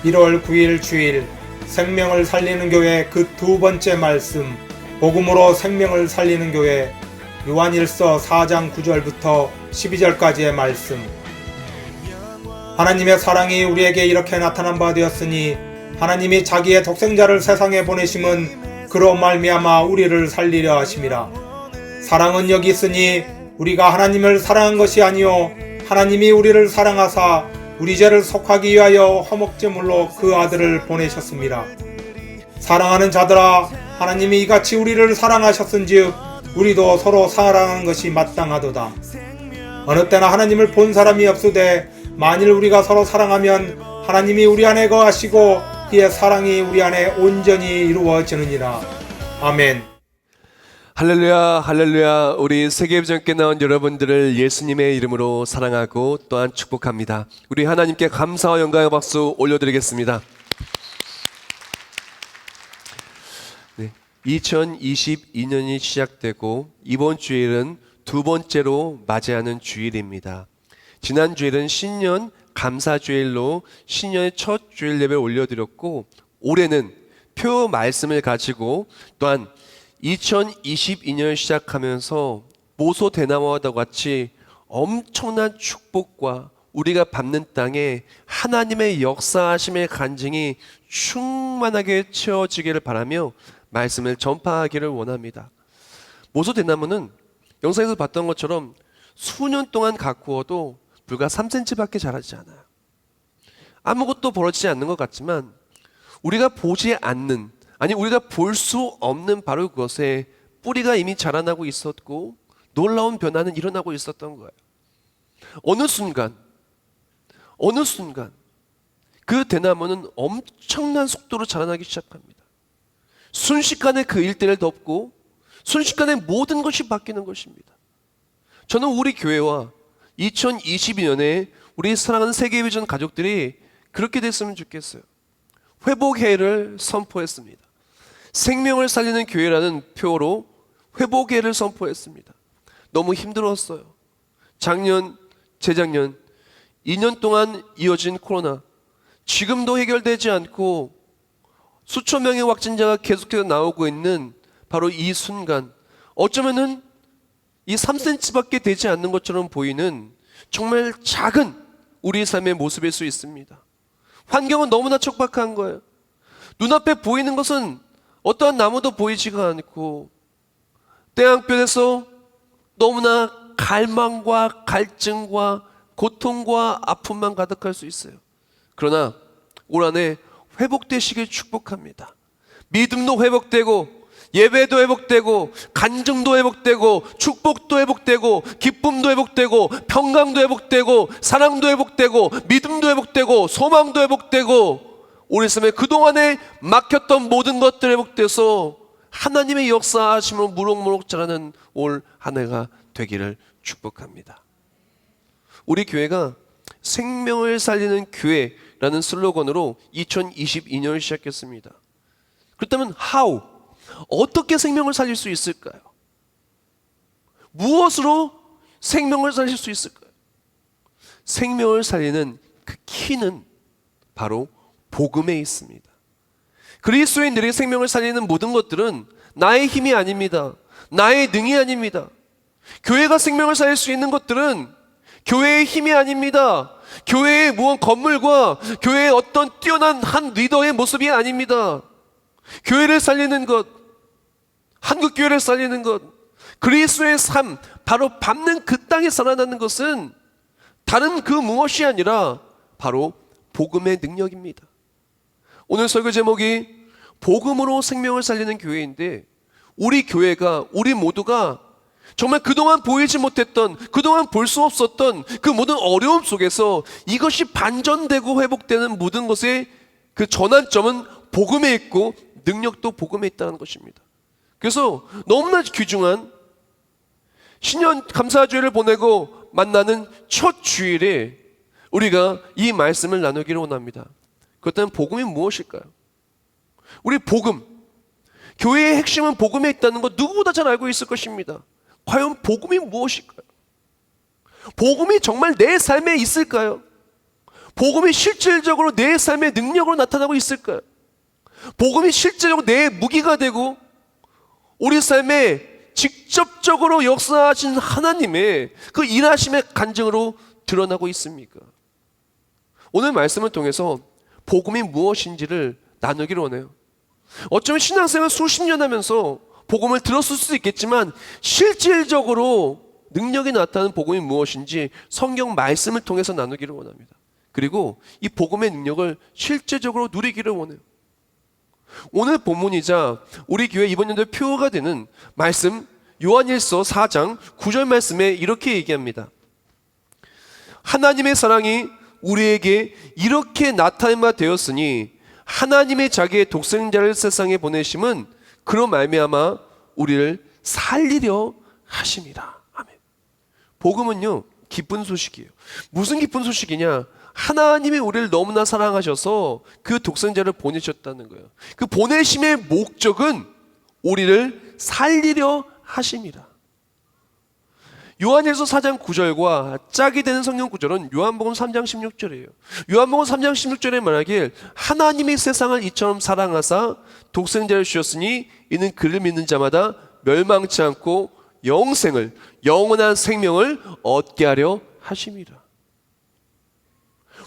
1월 9일 주일 생명을 살리는 교회 그 두 번째 말씀, 복음으로 생명을 살리는 교회, 요한일서 4장 9절부터 12절까지의 말씀. 하나님의 사랑이 우리에게 이렇게 나타난 바 되었으니 하나님이 자기의 독생자를 세상에 보내심은 그로 말미암아 우리를 살리려 하심이라. 사랑은 여기 있으니 우리가 하나님을 사랑한 것이 아니요 하나님이 우리를 사랑하사 우리 죄를 속하기 위하여 화목제물로 그 아들을 보내셨습니다. 사랑하는 자들아, 하나님이 이같이 우리를 사랑하셨은즉 우리도 서로 사랑하는 것이 마땅하도다. 어느 때나 하나님을 본 사람이 없으되 만일 우리가 서로 사랑하면 하나님이 우리 안에 거하시고 그의 사랑이 우리 안에 온전히 이루어지느니라. 아멘. 할렐루야, 할렐루야. 우리 세계비전께 나온 여러분들을 예수님의 이름으로 사랑하고 또한 축복합니다. 우리 하나님께 감사와 영광의 박수 올려드리겠습니다. 2022년이 시작되고 이번 주일은 두 번째로 맞이하는 주일입니다. 지난 주일은 신년 감사주일로 신년의 첫 주일 예배를 올려드렸고, 올해는 표 말씀을 가지고 또한 2022년을 시작하면서 모소 대나무와 같이 엄청난 축복과 우리가 밟는 땅에 하나님의 역사하심의 간증이 충만하게 채워지기를 바라며 말씀을 전파하기를 원합니다. 모소 대나무는 영상에서 봤던 것처럼 수년 동안 가꾸어도 불과 3cm밖에 자라지 않아요. 아무것도 벌어지지 않는 것 같지만 우리가 보지 않는, 아니 우리가 볼 수 없는 바로 그것에 뿌리가 이미 자라나고 있었고 놀라운 변화는 일어나고 있었던 거예요. 어느 순간 그 대나무는 엄청난 속도로 자라나기 시작합니다. 순식간에 그 일대를 덮고 순식간에 모든 것이 바뀌는 것입니다. 저는 우리 교회와 2022년에 우리 사랑하는 세계비전 가족들이 그렇게 됐으면 좋겠어요. 회복해를 선포했습니다. 생명을 살리는 교회라는 표로 회복해를 선포했습니다. 너무 힘들었어요. 작년, 재작년 2년 동안 이어진 코로나, 지금도 해결되지 않고 수천 명의 확진자가 계속해서 나오고 있는 바로 이 순간, 어쩌면은 이 3cm밖에 되지 않는 것처럼 보이는 정말 작은 우리 삶의 모습일 수 있습니다. 환경은 너무나 척박한 거예요. 눈앞에 보이는 것은 어떠한 나무도 보이지가 않고 땅끝에서 너무나 갈망과 갈증과 고통과 아픔만 가득할 수 있어요. 그러나 올 한해 회복되시길 축복합니다. 믿음도 회복되고 예배도 회복되고 간증도 회복되고 축복도 회복되고 기쁨도 회복되고 평강도 회복되고 사랑도 회복되고 믿음도 회복되고 소망도 회복되고 우리 삶에 그동안에 막혔던 모든 것들 회복돼서 하나님의 역사하심으로 무럭무럭 자라는 올 한 해가 되기를 축복합니다. 우리 교회가 생명을 살리는 교회라는 슬로건으로 2022년을 시작했습니다. 그렇다면 how? 어떻게 생명을 살릴 수 있을까요? 무엇으로 생명을 살릴 수 있을까요? 생명을 살리는 그 키는 바로 복음에 있습니다. 그리스도인들의 생명을 살리는 모든 것들은 나의 힘이 아닙니다. 나의 능이 아닙니다. 교회가 생명을 살릴 수 있는 것들은 교회의 힘이 아닙니다. 교회의 무언 건물과 교회의 어떤 뛰어난 한 리더의 모습이 아닙니다. 교회를 살리는 것, 한국교회를 살리는 것, 그리스도의 삶, 바로 밟는 그 땅에 살아나는 것은 다른 그 무엇이 아니라 바로 복음의 능력입니다. 오늘 설교 제목이 복음으로 생명을 살리는 교회인데, 우리 교회가, 우리 모두가 정말 그동안 보이지 못했던, 그동안 볼 수 없었던 그 모든 어려움 속에서 이것이 반전되고 회복되는 모든 것의 그 전환점은 복음에 있고 능력도 복음에 있다는 것입니다. 그래서 너무나 귀중한 신년 감사주일을 보내고 만나는 첫 주일에 우리가 이 말씀을 나누기를 원합니다. 그렇다면 복음이 무엇일까요? 우리 복음, 교회의 핵심은 복음에 있다는 것 누구보다 잘 알고 있을 것입니다. 과연 복음이 무엇일까요? 복음이 정말 내 삶에 있을까요? 복음이 실질적으로 내 삶의 능력으로 나타나고 있을까요? 복음이 실제적으로 내 무기가 되고 우리 삶에 직접적으로 역사하신 하나님의 그 일하심의 간증으로 드러나고 있습니까? 오늘 말씀을 통해서 복음이 무엇인지를 나누기를 원해요. 어쩌면 신앙생활 수십 년 하면서 복음을 들었을 수도 있겠지만 실질적으로 능력이 나타나는 복음이 무엇인지 성경 말씀을 통해서 나누기를 원합니다. 그리고 이 복음의 능력을 실제적으로 누리기를 원해요. 오늘 본문이자 우리 교회 이번 연도의 표어가 되는 말씀 요한일서 4장 9절 말씀에 이렇게 얘기합니다. 하나님의 사랑이 우리에게 이렇게 나타낸 바 되었으니 하나님의 자기의 독생자를 세상에 보내심은 그로 말미암아 우리를 살리려 하심이라. 아멘. 복음은요 기쁜 소식이에요. 무슨 기쁜 소식이냐? 하나님이 우리를 너무나 사랑하셔서 그 독생자를 보내셨다는 거예요. 그 보내심의 목적은 우리를 살리려 하심이라. 요한일서 4장 9절과 짝이 되는 성경 구절은 요한복음 3장 16절이에요. 요한복음 3장 16절에 말하길 하나님이 세상을 이처럼 사랑하사 독생자를 주셨으니 이는 그를 믿는 자마다 멸망치 않고 영생을 영원한 생명을 얻게 하려 하심이라.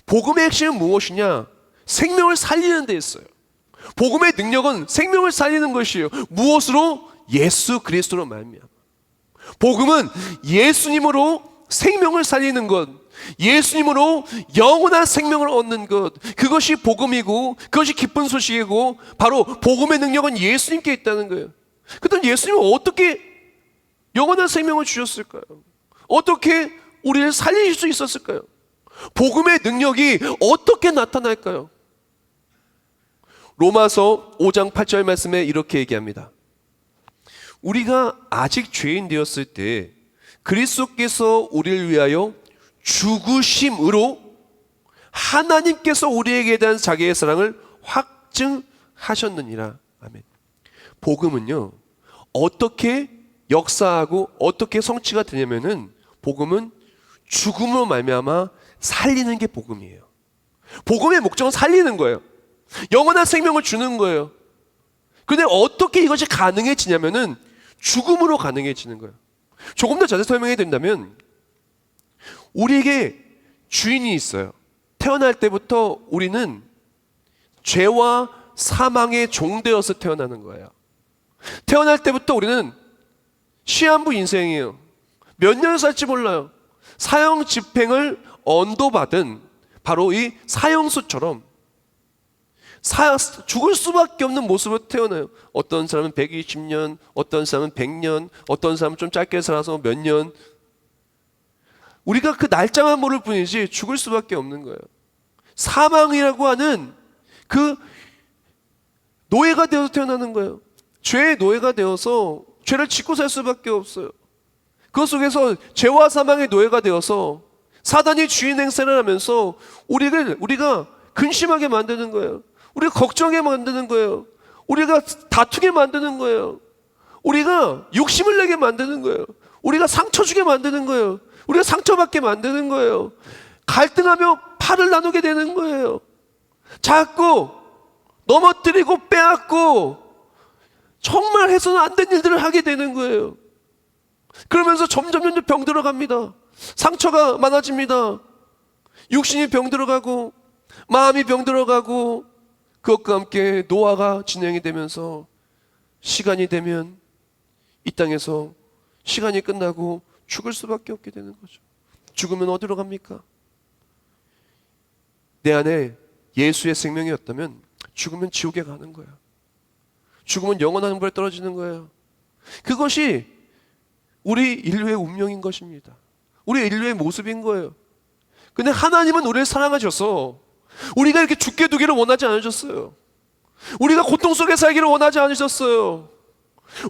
복음의 핵심은 무엇이냐? 생명을 살리는 데 있어요. 복음의 능력은 생명을 살리는 것이에요. 무엇으로? 예수 그리스도로 말미암아. 복음은 예수님으로 생명을 살리는 것, 예수님으로 영원한 생명을 얻는 것, 그것이 복음이고 그것이 기쁜 소식이고 바로 복음의 능력은 예수님께 있다는 거예요. 그런데 예수님은 어떻게 영원한 생명을 주셨을까요? 어떻게 우리를 살리실 수 있었을까요? 복음의 능력이 어떻게 나타날까요? 로마서 5장 8절 말씀에 이렇게 얘기합니다. 우리가 아직 죄인 되었을 때 그리스도께서 우리를 위하여 죽으심으로 하나님께서 우리에게 대한 자기의 사랑을 확증하셨느니라. 아멘. 복음은요 어떻게 역사하고 어떻게 성취가 되냐면은 복음은 죽음으로 말미암아 살리는 게 복음이에요. 복음의 목적은 살리는 거예요. 영원한 생명을 주는 거예요. 그런데 어떻게 이것이 가능해지냐면은 죽음으로 가능해지는 거예요. 조금 더 자세히 설명해 드린다면 우리에게 주인이 있어요. 태어날 때부터 우리는 죄와 사망의 종되어서 태어나는 거예요. 태어날 때부터 우리는 시한부 인생이에요. 몇 년을 살지 몰라요. 사형 집행을 언도받은 바로 이 사형수처럼 죽을 수밖에 없는 모습으로 태어나요. 어떤 사람은 120년, 어떤 사람은 100년, 어떤 사람은 좀 짧게 살아서 몇 년. 우리가 그 날짜만 모를 뿐이지 죽을 수밖에 없는 거예요. 사망이라고 하는 그 노예가 되어서 태어나는 거예요. 죄의 노예가 되어서 죄를 짓고 살 수밖에 없어요. 그 속에서 죄와 사망의 노예가 되어서 사단이 주인 행세를 하면서 우리가 근심하게 만드는 거예요. 우리가 걱정하게 만드는 거예요. 우리가 다투게 만드는 거예요. 우리가 욕심을 내게 만드는 거예요. 우리가 상처 주게 만드는 거예요. 우리가 상처받게 만드는 거예요. 갈등하며 팔을 나누게 되는 거예요. 자꾸 넘어뜨리고 빼앗고 정말 해서는 안 된 일들을 하게 되는 거예요. 그러면서 점점 병들어 갑니다. 상처가 많아집니다. 육신이 병들어가고 마음이 병들어가고 그것과 함께 노화가 진행이 되면서 시간이 되면 이 땅에서 시간이 끝나고 죽을 수밖에 없게 되는 거죠. 죽으면 어디로 갑니까? 내 안에 예수의 생명이었다면 죽으면 지옥에 가는 거예요. 죽으면 영원한 행복에 떨어지는 거예요. 그것이 우리 인류의 운명인 것입니다. 우리 인류의 모습인 거예요. 근데 하나님은 우리를 사랑하셔서 우리가 이렇게 죽게 두기를 원하지 않으셨어요. 우리가 고통 속에 살기를 원하지 않으셨어요.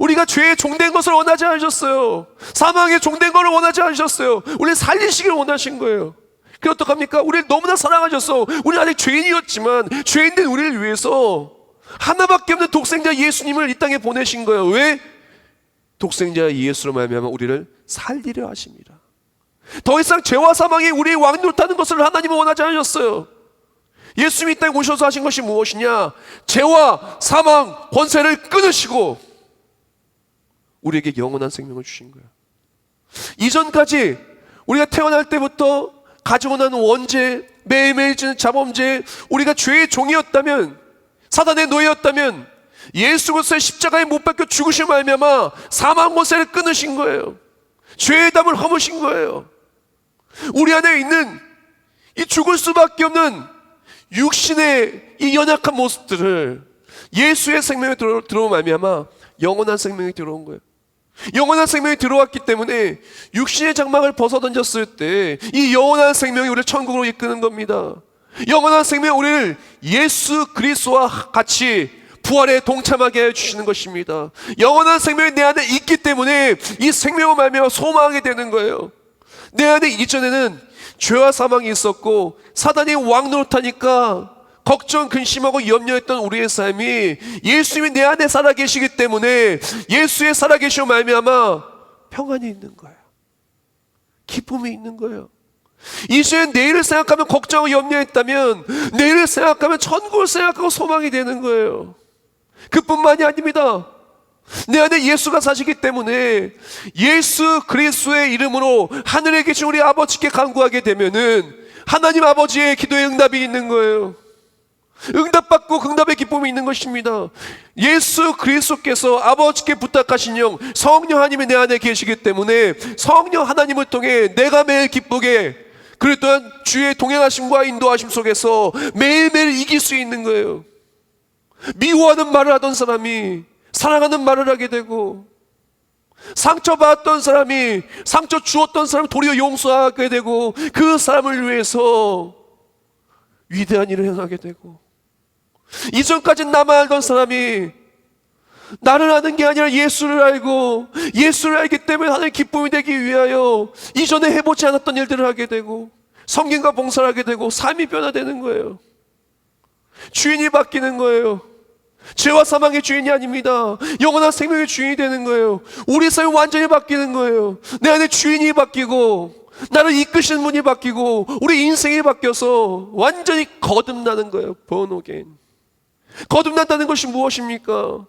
우리가 죄의 종된 것을 원하지 않으셨어요. 사망의 종된 것을 원하지 않으셨어요. 우리를 살리시길 원하신 거예요. 그게 어떡합니까? 우리를 너무나 사랑하셔서 우리 아직 죄인이었지만 죄인된 우리를 위해서 하나밖에 없는 독생자 예수님을 이 땅에 보내신 거예요. 왜? 독생자 예수로 말미암아 우리를 살리려 하십니다. 더 이상 죄와 사망이 우리의 왕노릇하는 것을 하나님은 원하지 않으셨어요. 예수님이 이 땅에 오셔서 하신 것이 무엇이냐? 죄와 사망, 권세를 끊으시고 우리에게 영원한 생명을 주신 거예요. 이전까지 우리가 태어날 때부터 가지고 나는 원죄, 매일매일 지는 자범죄, 우리가 죄의 종이었다면, 사단의 노예였다면 예수 그리스도의 십자가에 못 박혀 죽으신 말미암아 사망 권세를 끊으신 거예요. 죄의 담을 허무신 거예요. 우리 안에 있는 이 죽을 수밖에 없는 육신의 이 연약한 모습들을 예수의 생명에 들어온 말미암아 영원한 생명이 들어온 거예요. 영원한 생명이 들어왔기 때문에 육신의 장막을 벗어던졌을 때 이 영원한 생명이 우리를 천국으로 이끄는 겁니다. 영원한 생명이 우리를 예수 그리스도와 같이 부활에 동참하게 해주시는 것입니다. 영원한 생명이 내 안에 있기 때문에 이 생명을 말미암아 소망하게 되는 거예요. 내 안에 이전에는 죄와 사망이 있었고 사단이 왕노릇하니까 걱정, 근심하고 염려했던 우리의 삶이 예수님이 내 안에 살아계시기 때문에 예수의 살아계시오 말미암아 평안이 있는 거예요. 기쁨이 있는 거예요. 이제 내일을 생각하면 걱정하고 염려했다면 내일을 생각하면 천국을 생각하고 소망이 되는 거예요. 그뿐만이 아닙니다. 내 안에 예수가 사시기 때문에 예수 그리스도의 이름으로 하늘에 계신 우리 아버지께 간구하게 되면은 하나님 아버지의 기도에 응답이 있는 거예요. 응답받고 응답의 기쁨이 있는 것입니다. 예수 그리스도께서 아버지께 부탁하신 영 성령 하나님이 내 안에 계시기 때문에 성령 하나님을 통해 내가 매일 기쁘게 그랬던 주의 동행하심과 인도하심 속에서 매일매일 이길 수 있는 거예요. 미워하는 말을 하던 사람이 사랑하는 말을 하게 되고, 상처받았던 사람이 상처 주었던 사람을 도리어 용서하게 되고, 그 사람을 위해서 위대한 일을 행하게 되고, 이전까지 나만 알던 사람이 나를 아는 게 아니라 예수를 알고 예수를 알기 때문에 하나님의 기쁨이 되기 위하여 이전에 해보지 않았던 일들을 하게 되고 성경과 봉사를 하게 되고 삶이 변화되는 거예요. 주인이 바뀌는 거예요. 죄와 사망의 주인이 아닙니다. 영원한 생명의 주인이 되는 거예요. 우리 삶이 완전히 바뀌는 거예요. 내 안에 주인이 바뀌고 나를 이끄시는 분이 바뀌고 우리 인생이 바뀌어서 완전히 거듭나는 거예요. born again. 거듭난다는 것이 무엇입니까?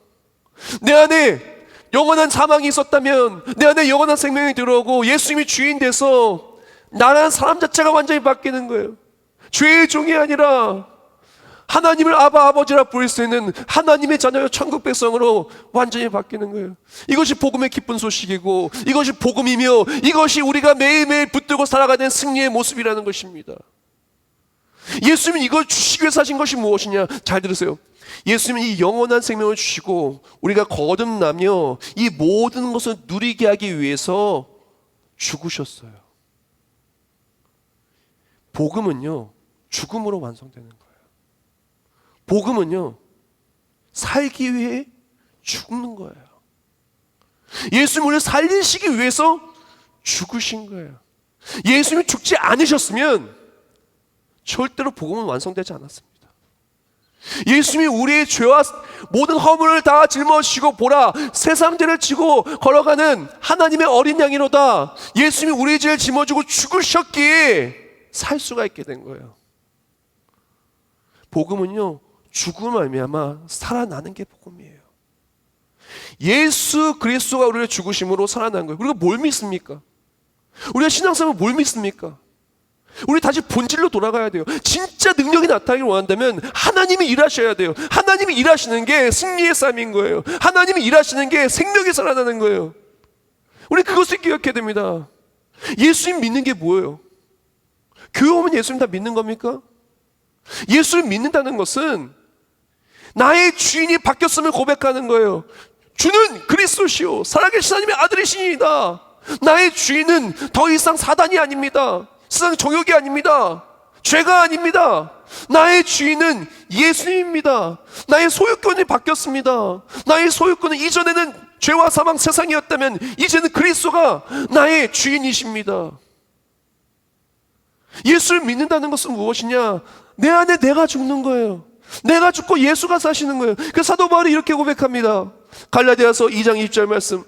내 안에 영원한 사망이 있었다면 내 안에 영원한 생명이 들어오고 예수님이 주인 돼서 나라는 사람 자체가 완전히 바뀌는 거예요. 죄의 종이 아니라 하나님을 아버지라 부를 수 있는 하나님의 자녀요 천국 백성으로 완전히 바뀌는 거예요. 이것이 복음의 기쁜 소식이고 이것이 복음이며 이것이 우리가 매일매일 붙들고 살아가는 승리의 모습이라는 것입니다. 예수님이 이걸 주시기 위해서 하신 것이 무엇이냐? 잘 들으세요. 예수님은 이 영원한 생명을 주시고 우리가 거듭나며 이 모든 것을 누리게 하기 위해서 죽으셨어요. 복음은요 죽음으로 완성되는 거예요. 복음은요 살기 위해 죽는 거예요. 예수님을 우리를 살리시기 위해서 죽으신 거예요. 예수님이 죽지 않으셨으면 절대로 복음은 완성되지 않았습니다. 예수님이 우리의 죄와 모든 허물을 다 짊어지시고 보라 세상 죄를 지고 걸어가는 하나님의 어린 양이로다. 예수님이 우리의 죄를 짊어지고 죽으셨기에 살 수가 있게 된 거예요. 복음은요 죽음을 말미암아 살아나는 게 복음이에요. 예수 그리스도가 우리를 죽으심으로 살아난 거예요. 우리가 뭘 믿습니까? 우리가 신앙생활 뭘 믿습니까? 우리 다시 본질로 돌아가야 돼요. 진짜 능력이 나타나기를 원한다면 하나님이 일하셔야 돼요. 하나님이 일하시는 게 승리의 삶인 거예요. 하나님이 일하시는 게 생명이 살아나는 거예요. 우리 그것을 기억해야 됩니다. 예수님 믿는 게 뭐예요? 교회 오면 예수님 다 믿는 겁니까? 예수를 믿는다는 것은 나의 주인이 바뀌었음을 고백하는 거예요. 주는 그리스도시요 살아계신 하나님의 아들이시니이다. 나의 주인은 더 이상 사단이 아닙니다. 세상 정욕이 아닙니다. 죄가 아닙니다. 나의 주인은 예수님입니다. 나의 소유권이 바뀌었습니다. 나의 소유권은 이전에는 죄와 사망 세상이었다면 이제는 그리스도가 나의 주인이십니다. 예수를 믿는다는 것은 무엇이냐? 내 안에 내가 죽는 거예요. 내가 죽고 예수가 사시는 거예요. 그 사도 바울이 이렇게 고백합니다. 갈라디아서 2장 20절 말씀.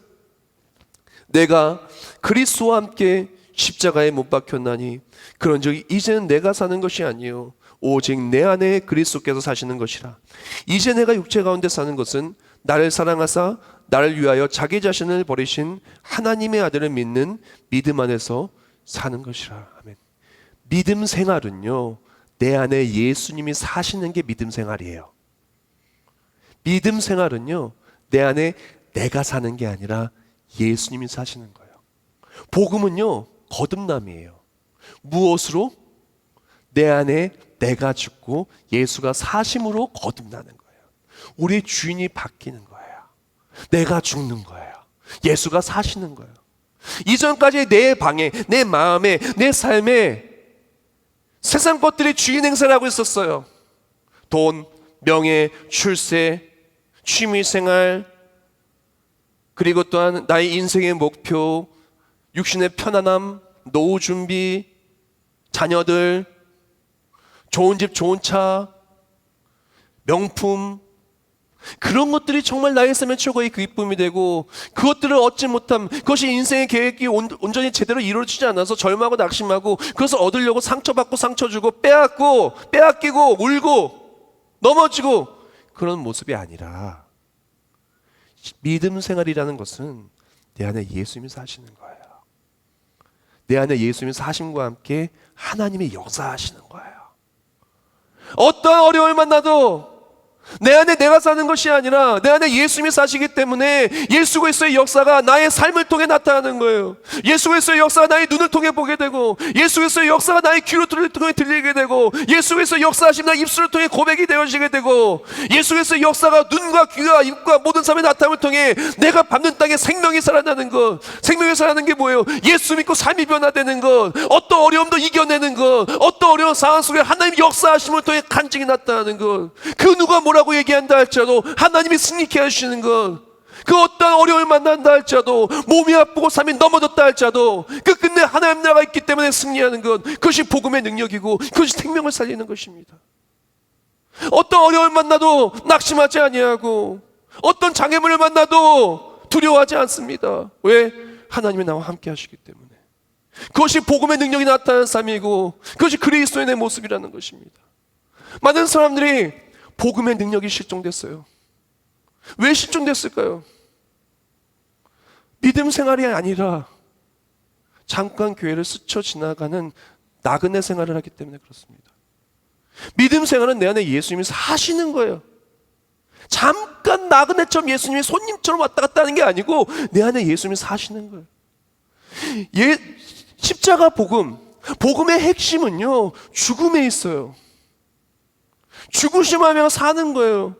내가 그리스도와 함께 십자가에 못 박혔나니 그런즉 이제는 내가 사는 것이 아니요 오직 내 안에 그리스도께서 사시는 것이라. 이제 내가 육체 가운데 사는 것은 나를 사랑하사 나를 위하여 자기 자신을 버리신 하나님의 아들을 믿는 믿음 안에서 사는 것이라. 아멘. 믿음 생활은요, 내 안에 예수님이 사시는 게 믿음 생활이에요. 믿음 생활은요, 내 안에 내가 사는 게 아니라 예수님이 사시는 거예요. 복음은요, 거듭남이에요. 무엇으로? 내 안에 내가 죽고 예수가 사심으로 거듭나는 거예요. 우리의 주인이 바뀌는 거예요. 내가 죽는 거예요. 예수가 사시는 거예요. 이전까지 내 방에, 내 마음에, 내 삶에 세상 것들이 주인 행세를 하고 있었어요. 돈, 명예, 출세, 취미생활, 그리고 또한 나의 인생의 목표, 육신의 편안함, 노후 준비, 자녀들, 좋은 집, 좋은 차, 명품, 그런 것들이 정말 나의 삶의 최고의 기쁨이 되고, 그것들을 얻지 못함, 그것이 인생의 계획이 온전히 제대로 이루어지지 않아서 절망하고 낙심하고, 그것을 얻으려고 상처받고 상처주고 빼앗기고 울고 넘어지고, 그런 모습이 아니라 믿음 생활이라는 것은 내 안에 예수님이 사시는 거예요. 내 안에 예수님이 사심과 함께 하나님의 역사하시는 거예요. 어떠한 어려움을 만나도 내 안에 내가 사는 것이 아니라 내 안에 예수님이 사시기 때문에 예수 그리스도의 역사가 나의 삶을 통해 나타나는 거예요. 예수 그리스도의 역사가 나의 눈을 통해 보게 되고, 예수 그리스도의 역사가 나의 귀를 통해 들리게 되고, 예수 그리스도의 역사하심 나의 입술을 통해 고백이 되어지게 되고, 예수 그리스도의 역사가 눈과 귀와 입과 모든 삶의 나타남을 통해 내가 밟는 땅에 생명이 살아나는 것. 생명이 살아나는 게 뭐예요? 예수 믿고 삶이 변화되는 것, 어떤 어려움도 이겨내는 것, 어떤 어려운 상황 속에 하나님의 역사하심을 통해 간증이 나타나는 것. 그 누가 뭐라고 얘기한다 할지라도 하나님이 승리케 하시는 것, 그 어떤 어려움을 만난다 할지라도, 몸이 아프고 삶이 넘어졌다 할지라도 끝끝내 하나님 나라가 있기 때문에 승리하는 것, 그것이 복음의 능력이고 그것이 생명을 살리는 것입니다. 어떤 어려움을 만나도 낙심하지 아니하고, 어떤 장애물을 만나도 두려워하지 않습니다. 왜? 하나님이 나와 함께 하시기 때문에. 그것이 복음의 능력이 나타나는 삶이고, 그것이 그리스도의 내 모습이라는 것입니다. 많은 사람들이 복음의 능력이 실종됐어요. 왜 실종됐을까요? 믿음 생활이 아니라 잠깐 교회를 스쳐 지나가는 나그네 생활을 하기 때문에 그렇습니다. 믿음 생활은 내 안에 예수님이 사시는 거예요. 잠깐 나그네처럼 예수님이 손님처럼 왔다 갔다 하는 게 아니고 내 안에 예수님이 사시는 거예요. 십자가 복음의 핵심은요, 죽음에 있어요. 죽으심하며 사는 거예요.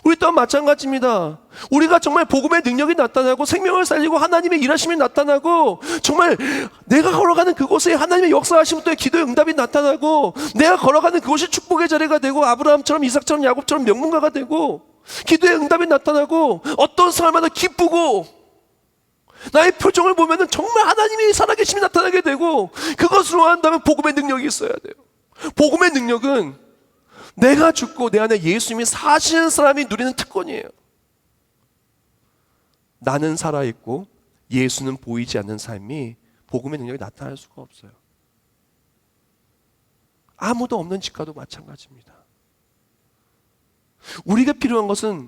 우리 또한 마찬가지입니다. 우리가 정말 복음의 능력이 나타나고 생명을 살리고 하나님의 일하심이 나타나고, 정말 내가 걸어가는 그곳에 하나님의 역사하심을 통해 기도의 응답이 나타나고, 내가 걸어가는 그곳이 축복의 자리가 되고, 아브라함처럼 이삭처럼 야곱처럼 명문가가 되고, 기도의 응답이 나타나고, 어떤 사람마다 기쁘고, 나의 표정을 보면은 정말 하나님이 살아계심이 나타나게 되고, 그것으로 한다면 복음의 능력이 있어야 돼요. 복음의 능력은 내가 죽고 내 안에 예수님이 사시는 사람이 누리는 특권이에요. 나는 살아있고 예수는 보이지 않는 삶이 복음의 능력이 나타날 수가 없어요. 아무도 없는 집과도 마찬가지입니다. 우리가 필요한 것은,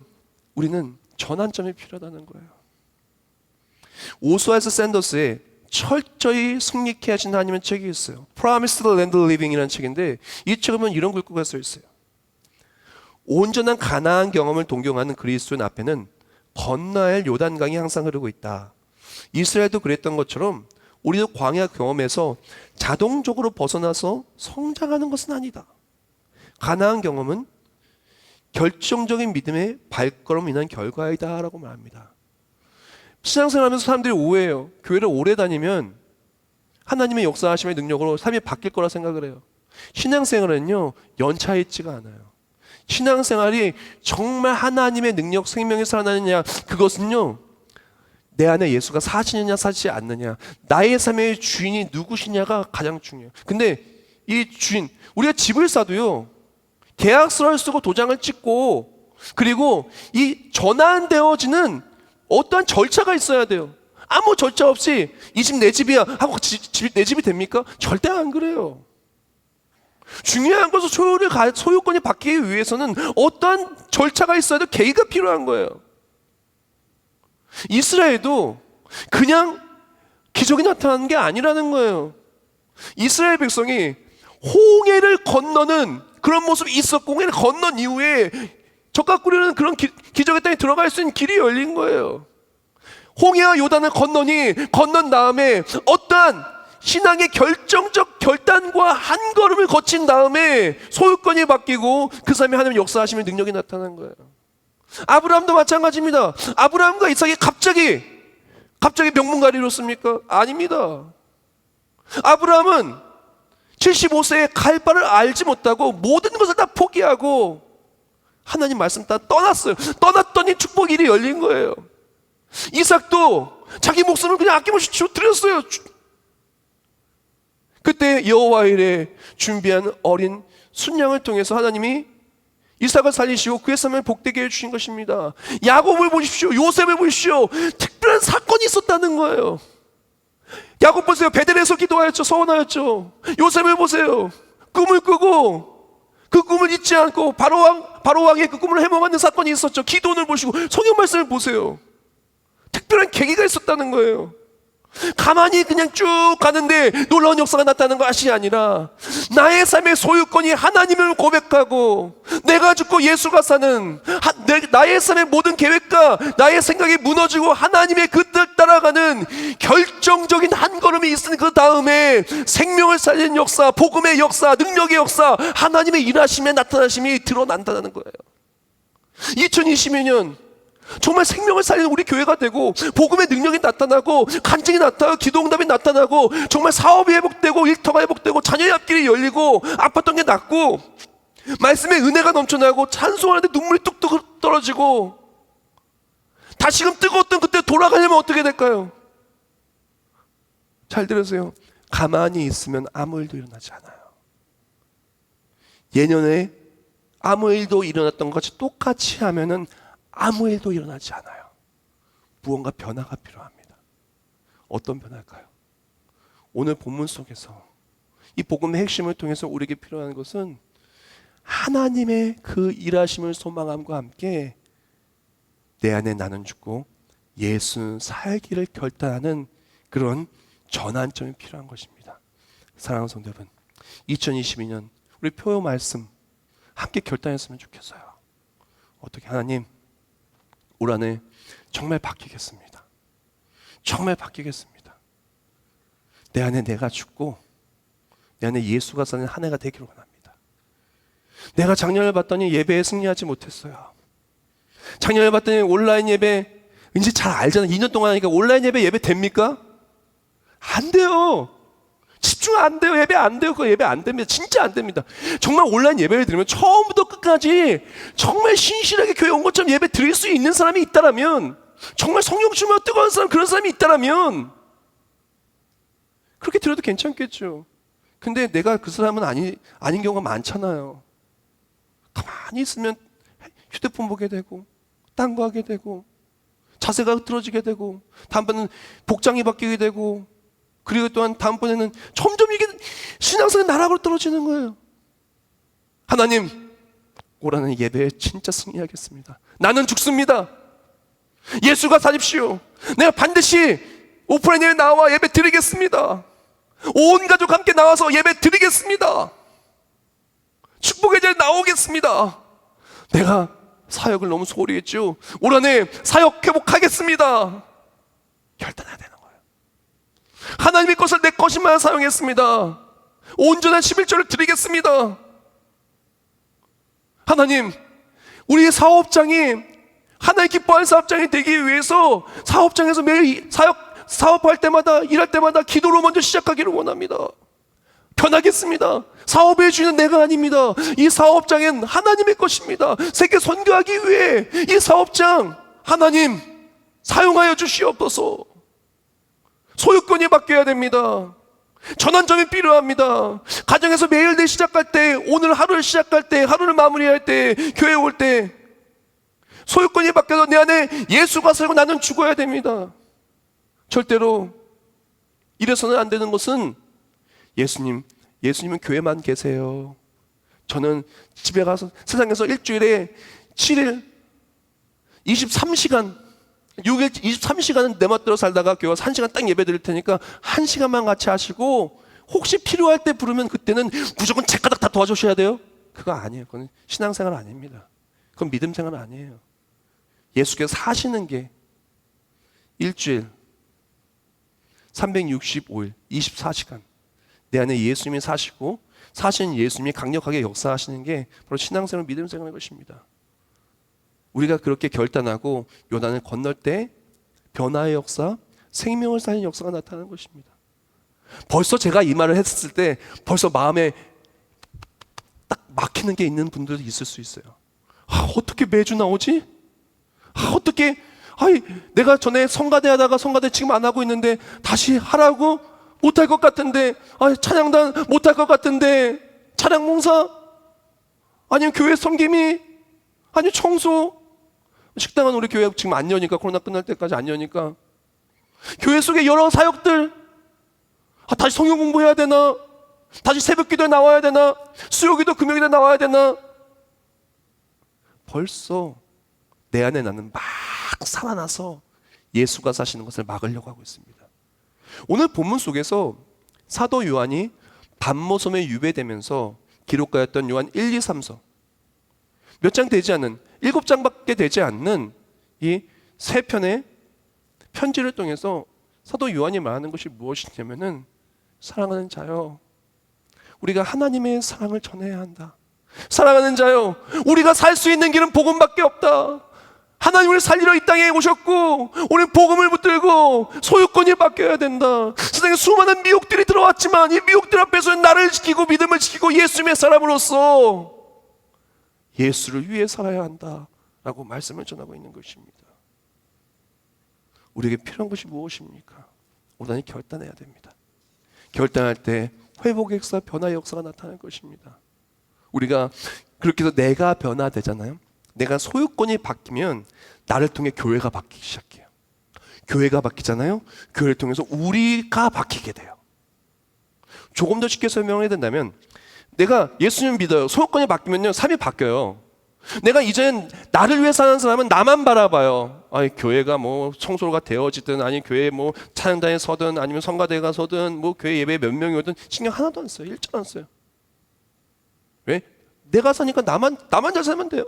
우리는 전환점이 필요하다는 거예요. 오스왈드 샌더스의 철저히 승리케 하신 하나님의 책이 있어요. Promised Land Living이라는 책인데, 이 책을 보면 이런 글귀가 써 있어요. 온전한 가나안 경험을 동경하는 그리스도인 앞에는 건너야 할 요단강이 항상 흐르고 있다. 이스라엘도 그랬던 것처럼 우리도 광야 경험에서 자동적으로 벗어나서 성장하는 것은 아니다. 가나안 경험은 결정적인 믿음의 발걸음을 인한 결과이다 라고 말합니다. 신앙생활하면서 사람들이 오해해요. 교회를 오래 다니면 하나님의 역사하심의 능력으로 삶이 바뀔 거라 생각을 해요. 신앙생활은요, 연차 있지가 않아요. 신앙생활이 정말 하나님의 능력, 생명이 살아나느냐, 그것은요, 내 안에 예수가 사시느냐 사시지 않느냐, 나의 삶의 주인이 누구시냐가 가장 중요해요. 근데 이 주인, 우리가 집을 사도요, 계약서를 쓰고 도장을 찍고, 그리고 이 전환되어지는 어떠한 절차가 있어야 돼요. 아무 절차 없이 이 집 내 집이야 하고 내 집이 됩니까? 절대 안 그래요. 중요한 것은 소유권이 바뀌기 위해서는 어떠한 절차가 있어야 돼 계기가 필요한 거예요. 이스라엘도 그냥 기적이 나타나는 게 아니라는 거예요. 이스라엘 백성이 홍해를 건너는 그런 모습이 있었고, 홍해를 건넌 이후에 젓가 꾸리는 그런 기적의 땅에 들어갈 수 있는 길이 열린 거예요. 홍해와 요단을 건넌 다음에 어떠한 신앙의 결정적 결단과 한 걸음을 거친 다음에 소유권이 바뀌고 그 사람이 하나님의 역사하시면 능력이 나타난 거예요. 아브라함도 마찬가지입니다. 아브라함과 이삭이 갑자기 명문가를 이뤘습니까? 아닙니다. 아브라함은 75세에 갈 바를 알지 못하고 모든 것을 다 포기하고 하나님 말씀 따라 떠났어요. 떠났더니 축복 일이 열린 거예요. 이삭도 자기 목숨을 그냥 아낌없이 드렸어요. 그때 여호와 일에 준비한 어린 순양을 통해서 하나님이 이삭을 살리시고 그의 삶을 복되게 해주신 것입니다. 야곱을 보십시오. 요셉을 보십시오. 특별한 사건이 있었다는 거예요. 야곱 보세요. 베델에서 기도하였죠. 서원하였죠. 요셉을 보세요. 꿈을 꾸고 그 꿈을 잊지 않고 바로 왕의 그 꿈을 해몽하는 사건이 있었죠. 기도원을 보시고 성경 말씀을 보세요. 특별한 계기가 있었다는 거예요. 가만히 그냥 쭉 가는데 놀라운 역사가 나타나는 것이 아니라 나의 삶의 소유권이 하나님을 고백하고 내가 죽고 예수가 사는 나의 삶의 모든 계획과 나의 생각이 무너지고 하나님의 그 뜻 따라가는 결정적인 한 걸음이 있으니 그 다음에 생명을 살리는 역사, 복음의 역사, 능력의 역사, 하나님의 일하심에 나타나심이 드러난다는 거예요. 2022년 정말 생명을 살리는 우리 교회가 되고 복음의 능력이 나타나고 간증이 나타나고 기도응답이 나타나고 정말 사업이 회복되고 일터가 회복되고 자녀의 앞길이 열리고 아팠던 게 낫고 말씀의 은혜가 넘쳐나고 찬송하는데 눈물이 뚝뚝 떨어지고 다시금 뜨거웠던 그때 돌아가려면 어떻게 될까요? 잘 들으세요. 가만히 있으면 아무 일도 일어나지 않아요. 예년에 아무 일도 일어났던 것이 똑같이 하면은 아무 일도 일어나지 않아요. 무언가 변화가 필요합니다. 어떤 변화일까요? 오늘 본문 속에서 이 복음의 핵심을 통해서 우리에게 필요한 것은 하나님의 그 일하심을 소망함과 함께 내 안에 나는 죽고 예수는 살기를 결단하는 그런 전환점이 필요한 것입니다. 사랑하는 성도 여러분, 2022년 우리 표요 말씀 함께 결단했으면 좋겠어요. 어떻게 하나님 올 한해 정말 바뀌겠습니다. 정말 바뀌겠습니다. 내 안에 내가 죽고 내 안에 예수가 사는 한 해가 되기를 원합니다. 내가 작년을 봤더니 예배에 승리하지 못했어요. 작년에 봤더니 온라인 예배 이제 잘 알잖아요. 2년 동안 하니까 온라인 예배 됩니까? 안 돼요. 집중 안 돼요. 예배 안 돼요. 그거 예배 안 됩니다. 진짜 안 됩니다. 정말 온라인 예배를 드리면 처음부터 끝까지 정말 신실하게 교회 온 것처럼 예배 드릴 수 있는 사람이 있다라면, 정말 성령 충만하고 뜨거운 사람, 그런 사람이 있다라면 그렇게 드려도 괜찮겠죠. 근데 내가 그 사람은 아닌 경우가 많잖아요. 가만히 있으면 휴대폰 보게 되고 딴 거 하게 되고 자세가 흐트러지게 되고 다음번에는 복장이 바뀌게 되고 그리고 또한 다음번에는 점점 이게 신앙성의 나락으로 떨어지는 거예요. 하나님, 올 한해 예배에 진짜 승리하겠습니다. 나는 죽습니다. 예수가 사십시오. 내가 반드시 오프라인 예배 나와 예배 드리겠습니다. 온 가족 함께 나와서 예배 드리겠습니다. 축복의 자리에 나오겠습니다. 내가 사역을 너무 소홀히 했죠. 올 한해 사역 회복하겠습니다. 결단해야 되는 거예요. 하나님의 것을 내 것이만 사용했습니다. 온전한 11조를 드리겠습니다. 하나님, 우리 사업장이 하나님 기뻐하는 사업장이 되기 위해서 사업장에서 매일 사업할 때마다 일할 때마다 기도로 먼저 시작하기를 원합니다. 변하겠습니다. 사업의 주인은 내가 아닙니다. 이 사업장은 하나님의 것입니다. 세계 선교하기 위해 이 사업장 하나님 사용하여 주시옵소서. 소유권이 바뀌어야 됩니다. 전환점이 필요합니다. 가정에서 매일 내 시작할 때, 오늘 하루를 시작할 때, 하루를 마무리할 때, 교회 올 때 소유권이 바뀌어서 내 안에 예수가 살고 나는 죽어야 됩니다. 절대로 이래서는 안 되는 것은 예수님은 교회만 계세요. 저는 집에 가서 세상에서 일주일에 7일 23시간 6일 23시간은 내 멋대로 살다가 교회 와서 1시간 딱 예배 드릴 테니까 1시간만 같이 하시고 혹시 필요할 때 부르면 그때는 무조건 제가닥 다 도와주셔야 돼요? 그거 아니에요. 그건 신앙생활 아닙니다. 그건 믿음생활 아니에요. 예수께서 사시는 게 일주일 365일 24시간 내 안에 예수님이 사시고 사신 예수님이 강력하게 역사하시는 게 바로 신앙생활 믿음생활인 것입니다. 우리가 그렇게 결단하고 요단을 건널 때 변화의 역사, 생명을 살리는 역사가 나타나는 것입니다. 벌써 제가 이 말을 했을 때 벌써 마음에 딱 막히는 게 있는 분들도 있을 수 있어요. 어떻게 매주 나오지? 어떻게 내가 전에 성가대 하다가 성가대 지금 안 하고 있는데 다시 하라고? 못할 것 같은데 찬양단 못할 것 같은데 찬양 봉사? 아니면 교회 섬김이? 아니면 청소? 식당은 우리 교회 지금 안 여니까 코로나 끝날 때까지 안 여니까 교회 속에 여러 사역들 다시 성경 공부해야 되나? 다시 새벽 기도에 나와야 되나? 수요기도 금요기도에 나와야 되나? 벌써 내 안에 나는 막 살아나서 예수가 사시는 것을 막으려고 하고 있습니다. 오늘 본문 속에서 사도 요한이 밤모섬에 유배되면서 기록하였던 요한 1, 2, 3서 몇 장 되지 않는 7장밖에 되지 않는 이 세 편의 편지를 통해서 사도 요한이 말하는 것이 무엇이냐면은 사랑하는 자요, 우리가 하나님의 사랑을 전해야 한다. 사랑하는 자요, 우리가 살 수 있는 길은 복음밖에 없다. 하나님을 살리러 이 땅에 오셨고 우리는 복음을 붙들고 소유권이 바뀌어야 된다. 세상에 수많은 미혹들이 들어왔지만 이 미혹들 앞에서는 나를 지키고 믿음을 지키고 예수님의 사람으로서 예수를 위해 살아야 한다라고 말씀을 전하고 있는 것입니다. 우리에게 필요한 것이 무엇입니까? 오단이 결단해야 됩니다. 결단할 때 회복의 역사, 변화의 역사가 나타날 것입니다. 우리가 그렇게 해서 내가 변화되잖아요. 내가 소유권이 바뀌면 나를 통해 교회가 바뀌기 시작해요. 교회가 바뀌잖아요. 교회를 통해서 우리가 바뀌게 돼요. 조금 더 쉽게 설명해야 된다면 내가 예수님 믿어요. 소유권이 바뀌면요, 삶이 바뀌어요. 내가 이젠 나를 위해 사는 사람은 나만 바라봐요. 교회가 뭐 청소가 되어지든 아니 교회 뭐 찬양단에 서든 아니면 성가대가 서든 뭐 교회 예배 몇 명이 오든 신경 하나도 안 써요. 1점 안 써요. 왜? 내가 사니까 나만 잘 살면 돼요.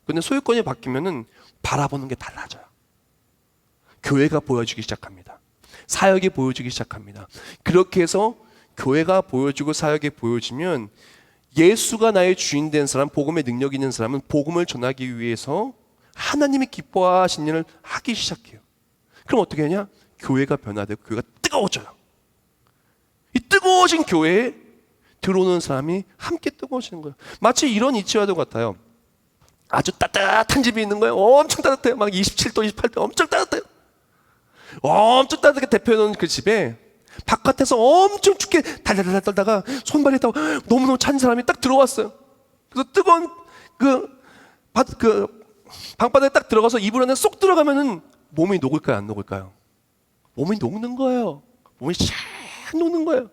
근데 소유권이 바뀌면은 바라보는 게 달라져요. 교회가 보여주기 시작합니다. 사역이 보여주기 시작합니다. 그렇게 해서 교회가 보여주고 사역이 보여지면 예수가 나의 주인 된 사람, 복음의 능력 있는 사람은 복음을 전하기 위해서 하나님이 기뻐하신 일을 하기 시작해요. 그럼 어떻게 하냐? 교회가 변화되고 교회가 뜨거워져요. 이 뜨거워진 교회에 들어오는 사람이 함께 뜨거워지는 거예요. 마치 이런 이치와도 같아요. 아주 따뜻한 집이 있는 거예요. 엄청 따뜻해요. 막 27도, 28도 엄청 따뜻해요. 엄청 따뜻하게 데펴놓은 그 집에 바깥에서 엄청 춥게 달달달 떨다가 손발이 있다고 너무너무 찬 사람이 딱 들어왔어요. 그래서 뜨거운 그 방바닥에 딱 들어가서 이불 안에 쏙 들어가면은 몸이 녹을까요? 안 녹을까요? 몸이 녹는 거예요. 몸이 샥 녹는 거예요.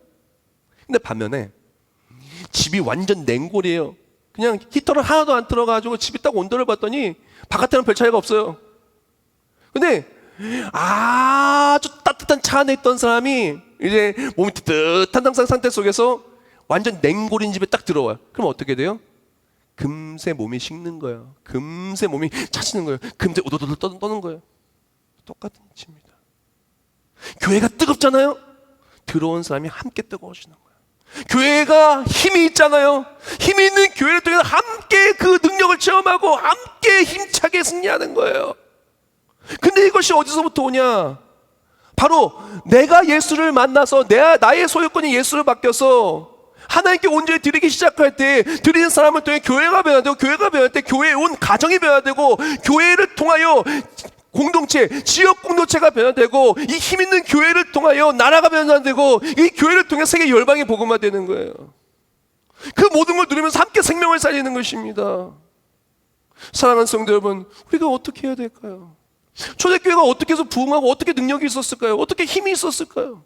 근데 반면에 집이 완전 냉골이에요. 그냥 히터를 하나도 안 틀어가지고 집이 딱 온도를 봤더니 바깥에는 별 차이가 없어요. 근데 아주 따뜻한 차 안에 있던 사람이 이제 몸이 뜨뜻한 상태 속에서 완전 냉골인 집에 딱 들어와요. 그럼 어떻게 돼요? 금세 몸이 식는 거예요. 금세 몸이 차지는 거예요. 금세 우도도도 떠는 거예요. 똑같은 이치입니다. 교회가 뜨겁잖아요. 들어온 사람이 함께 뜨거워지는 거예요. 교회가 힘이 있잖아요. 힘이 있는 교회를 통해서 함께 그 능력을 체험하고 함께 힘차게 승리하는 거예요. 근데 이것이 어디서부터 오냐? 바로 내가 예수를 만나서 나의 소유권이 예수를 맡겨서 하나님께 온전히 드리기 시작할 때 드리는 사람을 통해 교회가 변화되고 교회가 변화될 때 교회에 온 가정이 변화되고 교회를 통하여 공동체, 지역 공동체가 변화되고 이 힘 있는 교회를 통하여 나라가 변화되고 이 교회를 통해 세계 열방이 복음화되는 거예요. 그 모든 걸 누리면서 함께 생명을 살리는 것입니다. 사랑하는 성도 여러분, 우리가 어떻게 해야 될까요? 초대교회가 어떻게 해서 부흥하고 어떻게 능력이 있었을까요? 어떻게 힘이 있었을까요?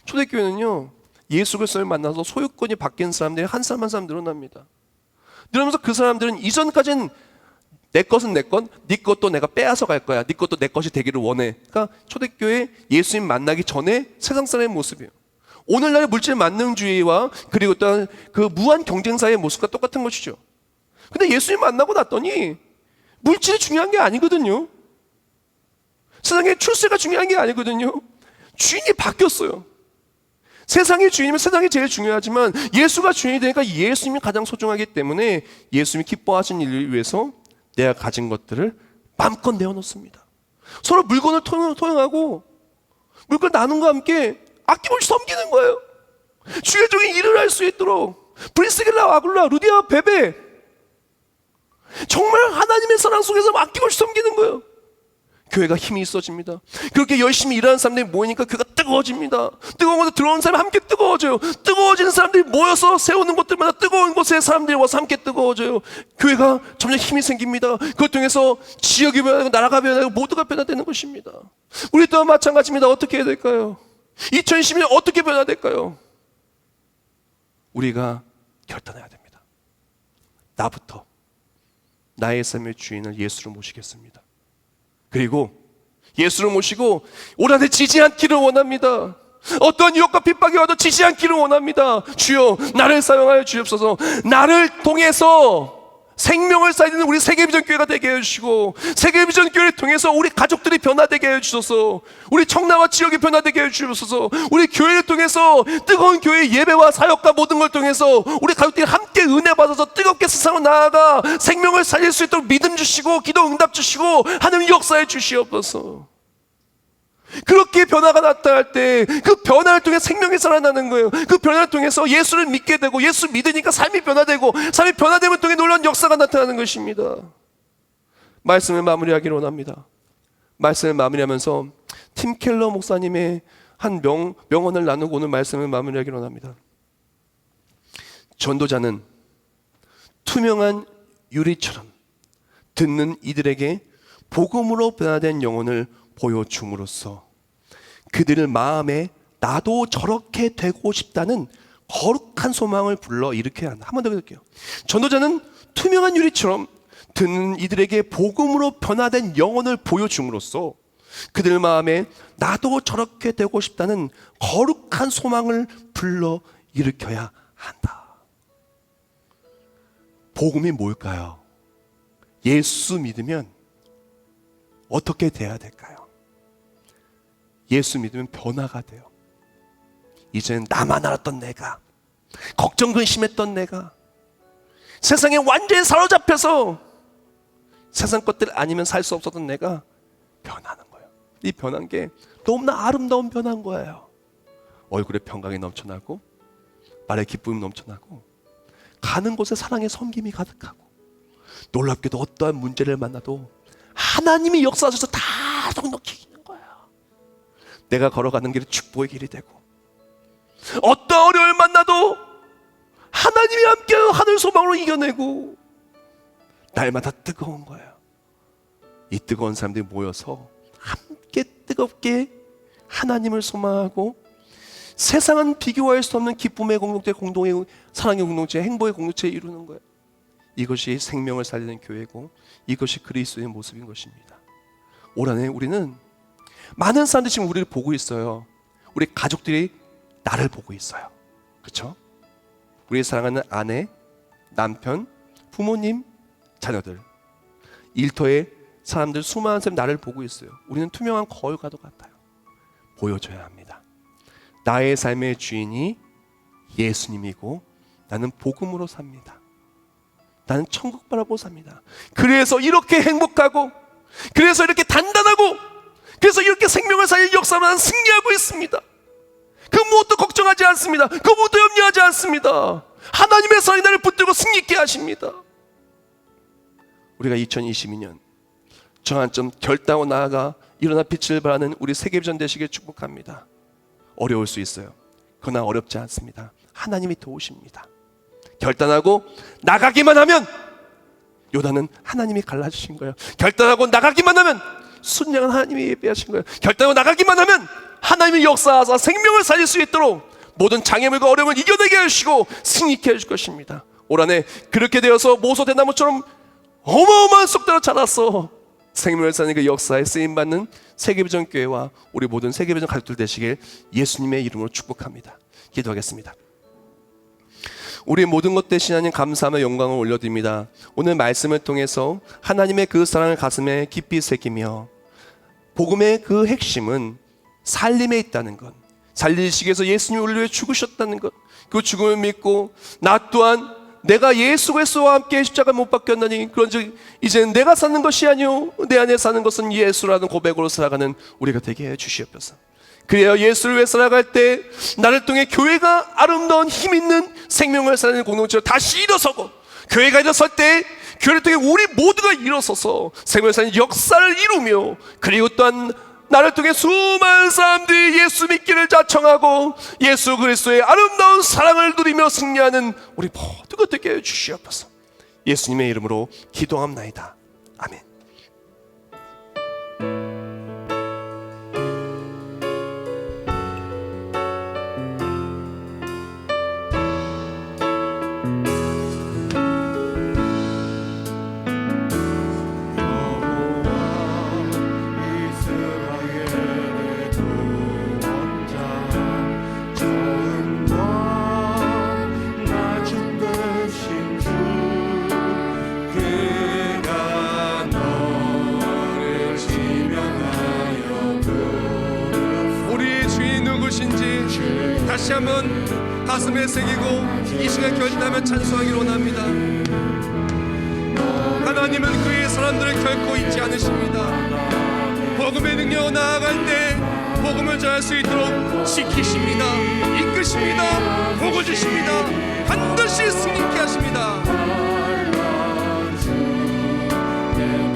초대교회는요, 예수 그리스도를 만나서 소유권이 바뀐 사람들이 한 사람 한 사람 늘어납니다. 늘어나면서 그 사람들은 이전까지는 내 것은 내 것, 네 것도 내가 빼앗아 갈 거야. 네 것도 내 것이 되기를 원해. 그러니까 초대교회 예수님 만나기 전에 세상 사람의 모습이에요. 오늘날의 물질 만능주의와 그리고 또 그 무한 경쟁사의 모습과 똑같은 것이죠. 근데 예수님 만나고 났더니 물질이 중요한 게 아니거든요. 세상의 출세가 중요한 게 아니거든요. 주인이 바뀌었어요. 세상의 주인이면 세상이 제일 중요하지만 예수가 주인이 되니까 예수님이 가장 소중하기 때문에 예수님이 기뻐하신 일을 위해서 내가 가진 것들을 마음껏 내어놓습니다. 서로 물건을 토용하고 물건 나눔과 함께 아낌없이 섬기는 거예요. 주의 종이 일을 할 수 있도록 브리스길라, 아굴라, 루디아, 베베 정말 하나님의 사랑 속에서 아낌없이 섬기는 거예요. 교회가 힘이 있어집니다. 그렇게 열심히 일하는 사람들이 모이니까 교회가 뜨거워집니다. 뜨거운 곳에 들어오는 사람이 함께 뜨거워져요. 뜨거워지는 사람들이 모여서 세우는 곳들마다 뜨거운 곳에 사람들이 와서 함께 뜨거워져요. 교회가 점점 힘이 생깁니다. 그것 통해서 지역이 변하고 나라가 변하고 모두가 변화되는 것입니다. 우리 또한 마찬가지입니다. 어떻게 해야 될까요? 2020년 어떻게 변화될까요? 우리가 결단해야 됩니다. 나부터 나의 삶의 주인을 예수로 모시겠습니다. 그리고 예수를 모시고 올 한해 지지 않기를 원합니다. 어떤 유혹과 핍박이 와도 지지 않기를 원합니다. 주여 나를 사용하여 주옵소서. 나를 통해서 생명을 살리는 우리 세계비전교회가 되게 해주시고 세계비전교회를 통해서 우리 가족들이 변화되게 해주셔서 우리 청나와 지역이 변화되게 해주셔서 우리 교회를 통해서 뜨거운 교회 예배와 사역과 모든 걸 통해서 우리 가족들이 함께 은혜 받아서 뜨겁게 세상으로 나아가 생명을 살릴 수 있도록 믿음 주시고 기도 응답 주시고 하나님 역사해 주시옵소서. 그렇게 변화가 나타날 때 그 변화를 통해 생명이 살아나는 거예요. 그 변화를 통해서 예수를 믿게 되고 예수 믿으니까 삶이 변화되고 삶이 변화됨을 통해 놀라운 역사가 나타나는 것입니다. 말씀을 마무리하기를 원합니다. 말씀을 마무리하면서 팀 켈러 목사님의 한 명언을 나누고 오늘 말씀을 마무리하기를 원합니다. 전도자는 투명한 유리처럼 듣는 이들에게 복음으로 변화된 영혼을 보여줌으로써 그들의 마음에 나도 저렇게 되고 싶다는 거룩한 소망을 불러 일으켜야 한다. 한 번 더 해볼게요. 전도자는 투명한 유리처럼 듣는 이들에게 복음으로 변화된 영혼을 보여줌으로써 그들 마음에 나도 저렇게 되고 싶다는 거룩한 소망을 불러 일으켜야 한다. 복음이 뭘까요? 예수 믿으면 어떻게 돼야 될까요? 예수 믿으면 변화가 돼요. 이제는 나만 알았던 내가, 걱정 근심했던 내가, 세상에 완전히 사로잡혀서 세상 것들 아니면 살 수 없었던 내가 변하는 거예요. 이 변한 게 너무나 아름다운 변한 거예요. 얼굴에 평강이 넘쳐나고 말에 기쁨이 넘쳐나고 가는 곳에 사랑의 섬김이 가득하고 놀랍게도 어떠한 문제를 만나도 하나님이 역사하셔서 다 넉넉히는 거예요. 내가 걸어가는 길이 축복의 길이 되고 어떠한 어려움을 만나도 하나님이 함께 하늘 소망으로 이겨내고 날마다 뜨거운 거예요. 이 뜨거운 사람들이 모여서 함께 뜨겁게 하나님을 소망하고 세상은 비교할 수 없는 기쁨의 공동체, 공동의 사랑의 공동체, 행복의 공동체를 이루는 거예요. 이것이 생명을 살리는 교회고 이것이 그리스도의 모습인 것입니다. 올 한해 우리는 많은 사람들이 지금 우리를 보고 있어요. 우리 가족들이 나를 보고 있어요. 그렇죠? 우리 사랑하는 아내, 남편, 부모님, 자녀들, 일터에 사람들, 수많은 사람이 나를 보고 있어요. 우리는 투명한 거울과도 같아요. 보여줘야 합니다. 나의 삶의 주인이 예수님이고 나는 복음으로 삽니다. 나는 천국 바라보고 삽니다. 그래서 이렇게 행복하고 그래서 이렇게 단단하고 그래서 이렇게 생명을 살릴 역사로 나는 승리하고 있습니다. 그 무엇도 걱정하지 않습니다. 그 무엇도 염려하지 않습니다. 하나님의 사랑이 나를 붙들고 승리있게 하십니다. 우리가 2022년 정한점 결단하고 나아가 일어나 빛을 발하는 우리 세계비전 되시길 축복합니다. 어려울 수 있어요. 그러나 어렵지 않습니다. 하나님이 도우십니다. 결단하고 나가기만 하면 요단은 하나님이 갈라주신 거예요. 결단하고 나가기만 하면 순양한 하나님이 예배하신 거예요. 결단하고 나가기만 하면 하나님이 역사하사 생명을 살릴 수 있도록 모든 장애물과 어려움을 이겨내게 하시고 승리케 해줄 것입니다. 올 한해 그렇게 되어서 모소 대나무처럼 어마어마한 속도로 자라서 생명을 사는 그 역사에 쓰임받는 세계비전 교회와 우리 모든 세계비전 가족들 되시길 예수님의 이름으로 축복합니다. 기도하겠습니다. 우리 모든 것 대신 하나님 감사하며 영광을 올려드립니다. 오늘 말씀을 통해서 하나님의 그 사랑을 가슴에 깊이 새기며 복음의 그 핵심은 살림에 있다는 것, 살리시기 위해서 예수님이 우리를 위해 죽으셨다는 것, 그 죽음을 믿고 나 또한 내가 예수 그리스도와 함께 십자가 못 박혔나니 그런즉 이제는 내가 사는 것이 아니요 내 안에 사는 것은 예수라는 고백으로 살아가는 우리가 되게 해 주시옵소서. 그래야 예수를 위해 살아갈 때 나를 통해 교회가 아름다운 힘 있는 생명을 사는 공동체로 다시 일어서고, 교회가 일어설 때 교회를 통해 우리 모두가 일어서서 생명을 사는 역사를 이루며, 그리고 또한 나를 통해 수많은 사람들이 예수 믿기를 자청하고 예수 그리스도의 아름다운 사랑을 누리며 승리하는 우리 모두가 되게 해 주시옵소서. 예수님의 이름으로 기도합나이다. 아멘. 다시 한번 가슴에 새기고 이 시간 결단하며 찬송하기를 원합니다. 하나님은 그의 사람들을 결코 잊지 않으십니다. 복음의 능력 나아갈 때 복음을 전할 수 있도록 지키십니다. 이끄십니다. 복을 주십니다. 반드시 승리케 하십니다.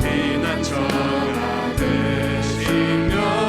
피난처가 되시며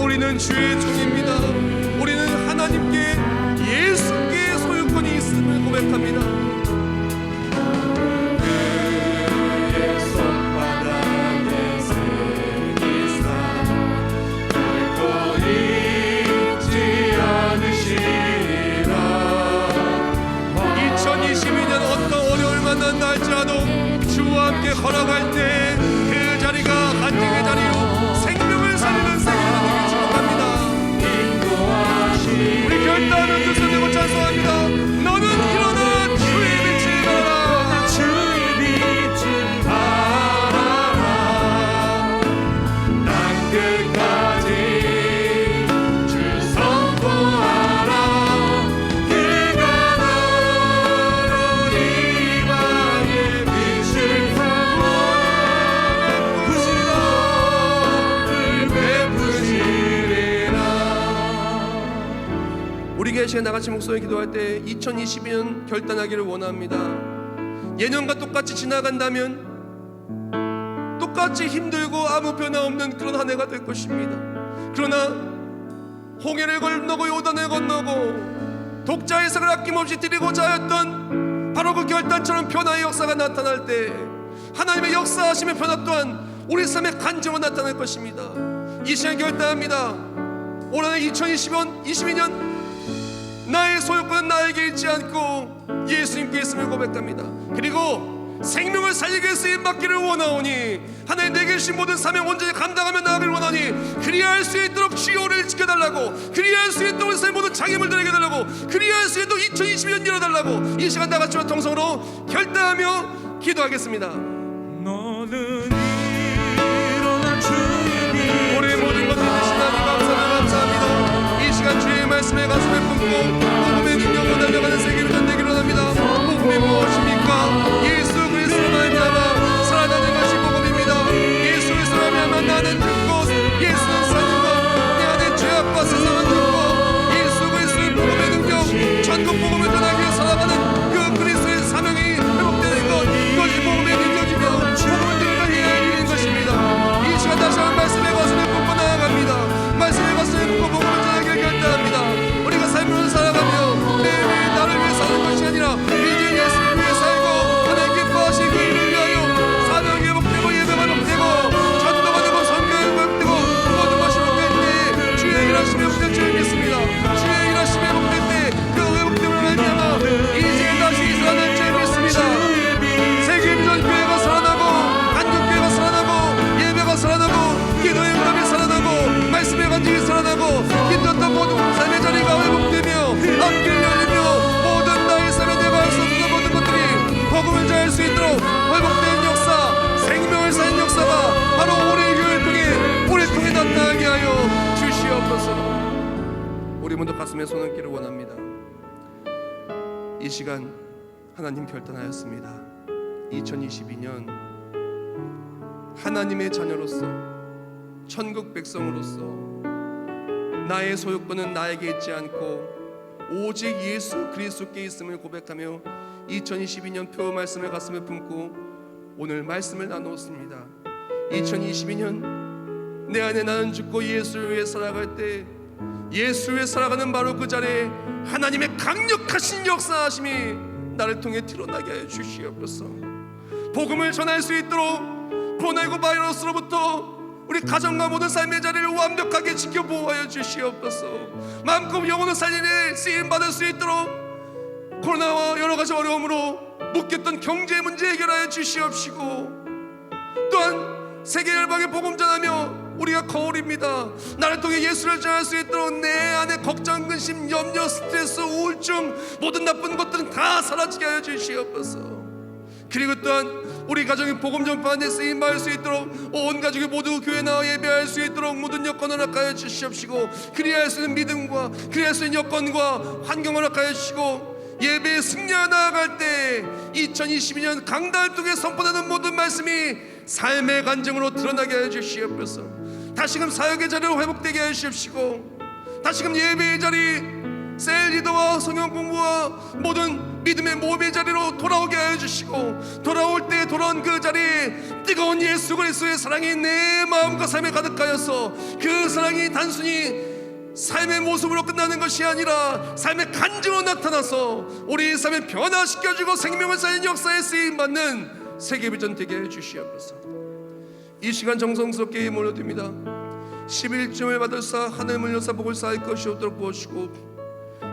우리는 주의 종입니다. 우리는 하나님께 예수께 소유권이 있음을 고백합니다. 그의 손바닥에 새기사 결코 잊지 않으시리라. 2022년 어떤 어려움을 만난다 할지라도 주와 함께 걸어갈 때 그 자리가 간증의 자리요 생명을 살리는 생명을 축복합니다. 우리 결단하는 뜻을 내고 찬송합니다. 너는 일어나 주의 빛을 발하라. 주의 빛을 발하라. 땅 끝까지 주 선포하라. 그가 너로 이방의 빛을 우리가 이 시간 나같이 목소리 기도할 때 2022년 결단하기를 원합니다. 예년과 똑같이 지나간다면 똑같이 힘들고 아무 변화 없는 그런 한 해가 될 것입니다. 그러나 홍해를 건너고 요단을 건너고 독자의 sak을 아낌없이 드리고자 하였던 바로 그 결단처럼 변화의 역사가 나타날 때 하나님의 역사하심의 변화 또한 우리 삶의 간증으로 나타날 것입니다. 이 시간 결단합니다. 올 한해 2022년 나의 소유권은 나에게 있지 않고 예수님께 있음을 고백합니다. 그리고 생명을 살리기 위해 쓰임받기를 원하오니 하나님 내게 주신 모든 사명 온전히 감당하며 나아가길 원하니 그리할 수 있도록 주여 우리를 지켜달라 달라고, 그리할 수 있도록 우리 삶의 모든 장애물 들에게 달라고, 그리할 수 있도록 2022년 열어달라고 이 시간 다 같이 통성으로 결단하며 기도하겠습니다. 우리 모든 것을 주신 하나님 감사합니다. 이 시간 주의 말씀에 가슴에 품고 복음의 능력으로 달려가는 세계를 전되기로 합니다. 복음이 무엇입니까? 예수 그리스도로 말미암아 살아나는 것이 복음입니다. 예수 그리스도로 말미암아 나는 죽고 예수는 사는 것, 내 안에 죄악과 세상은 죽고 예수 그리스도의 복음의 능력, 전국 복음을 전하기 위해 살아가는 그 그리스도의 사명이 회복되는 것, 그것이 복음의 능력이며 복음을 증거해야 할 일인 것입니다. 이 시간 다시 한번 말씀의 가슴에 품고 나아갑니다. 말씀의 가슴에 품고 복음을 전하기를 결단합니다. 우리가 삶을 살아가며 매일매일 나를 위해 사는 것이 아니라 이제 예수를 위해 살고 하나님 기뻐하신 그 일을 위하여 사명이 회복되고 예배가 회복되고 전도가 되고 선교가 회복되고 모든 것이 회복될 때 주의 일하심이 회복될 줄 믿습니다. 주의 일하심이 회복될 때 그 회복됨을 말미암아 이제 다시 살아날 줄 믿습니다. 세계 비전 교회가 살아나고 한국교회가 살아나고 예배가 살아나고 기도의 응답이 살아나고 말씀의 간증이 살아나고 힘들었던 모든 삶의 자리가 회복되며 앞길이 열리며 모든 나의 삶에 내가 할 수 없는 모든 것들이 복음을 전할 수 있도록 회복된 역사, 생명을 사는 역사가 바로 우리 교회를 통해 우리를 통해 나타나게 하여 주시옵소서. 우리 모두 가슴에 손을 얹기를 원합니다. 이 시간 하나님 결단하였습니다. 2022년 하나님의 자녀로서 천국 백성으로서 나의 소유권은 나에게 있지 않고 오직 예수 그리스도께 있음을 고백하며 2022년 표 말씀을 가슴에 품고 오늘 말씀을 나누었습니다. 2022년 내 안에 나는 죽고 예수를 위해 살아갈 때 예수를 위해 살아가는 바로 그 자리에 하나님의 강력하신 역사하심이 나를 통해 드러나게 하여 주시옵소서. 복음을 전할 수 있도록 코로나19 바이러스로부터 우리 가정과 모든 삶의 자리를 완벽하게 지켜 보호하여 주시옵소서. 마음껏 영혼을 살리는 쓰임 받을 수 있도록 코로나와 여러 가지 어려움으로 묶였던 경제 문제 해결하여 주시옵시고, 또한 세계 열방에 복음 전하며 우리가 거울입니다. 나를 통해 예수를 전할 수 있도록 내 안에 걱정, 근심, 염려, 스트레스, 우울증 모든 나쁜 것들은 다 사라지게 하여 주시옵소서. 그리고 또한 우리 가정이 복음 전파하는 데 쓰임 받을 수 있도록 온 가족이 모두 교회 나와 예배할 수 있도록 모든 여건을 허락하여 주시옵시고, 그리할 수 있는 믿음과 그리할 수 있는 여건과 환경을 허락하여 주시고, 예배에 승리하여 나아갈 때 2022년 강단을 통해 선포되는 모든 말씀이 삶의 간증으로 드러나게 하여 주시옵소서. 다시금 사역의 자리로 회복되게 하여 주시옵시고, 다시금 예배의 자리, 셀 리더와 성경 공부와 모든 믿음의 모험의 자리로 돌아오게 하여 주시고, 돌아올 때 돌아온 그 자리에 뜨거운 예수 그리스도의 사랑이 내 마음과 삶에 가득하여서 그 사랑이 단순히 삶의 모습으로 끝나는 것이 아니라 삶의 간증으로 나타나서 우리 삶을 변화시켜주고 생명을 쌓는 역사에 쓰임받는 세계비전 되게 해주시옵소서. 이 시간 정성스럽게 몰려듭니다. 11점을 받을 사 하늘을 열사 복을 쌓을 것이 없도록 부어주시고,